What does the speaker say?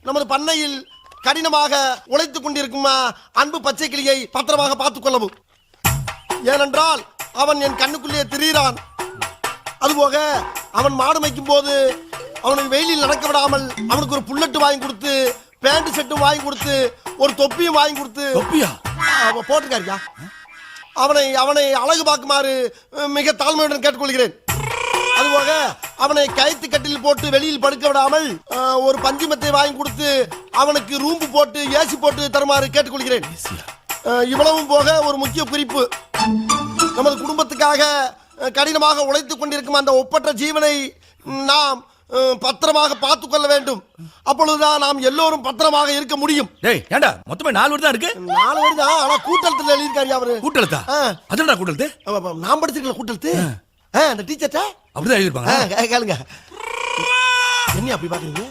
நமது பண்ணையில் கடினமாக உழைத்துக் கொண்டிருக்கும் அன்பு பச்சை கிளியை பத்திரமாக பார்த்துக் கொள்ளவும். ஏனென்றால் அவன் என் கண்ணுக்குள்ளே திரிகிறான். அதுபோக அவன் மாடு மேய்க்கும் போது அவனுக்கு வெயிலில் நடக்க விடாமல் அவனுக்கு ஒரு புல்லட்டு வாங்கி கொடுத்து, பேண்ட் செட்டும் வாங்கி கொடுத்து, ஒரு தொப்பியும் வாங்கி கொடுத்து போட்டிருக்காருயா. அவனை அவனை அழகு பார்க்குமாறு மிக தாழ்மையுடன் கேட்டுக்கொள்கிறேன். அதுபோக அவனை கயிற்று கட்டில் போட்டு வெளியில் படுக்க விடாமல் ஒரு பஞ்சுமத்தை வாங்கி கொடுத்து அவனுக்கு ரூம்பு போட்டு ஏசி போட்டு தருமாறு கேட்டுக்கொள்கிறேன். இவ்வளவும் போக ஒரு முக்கிய குறிப்பு, நமது குடும்பத்துக்காக கடினமாக உழைத்துக் கொண்டிருக்கும் அந்த ஒப்பற்ற ஜீவனை நாம் பத்திரமாக பார்த்துக் கொள்ள வேண்டும். அப்பொழுதுதான் நாம் எல்லோரும் பத்திரமாக இருக்க முடியும். ஏண்டா மொத்தமே 4 வரி தான் இருக்கு. 4 வரி தான், ஆனா கூட்டெழுத்துல எழுதியிருக்காரு அவரு. கூட்டெழுத்தா? அதுடா கூட்டெழுத்து. நான் படிச்சிருக்கல கூட்டெழுத்து. அந்த டீச்சர்ட்ட அப்படிதான் எழுதிருப்பாங்க. கேளுங்க. என்ன அப்படி பாக்குறீங்க?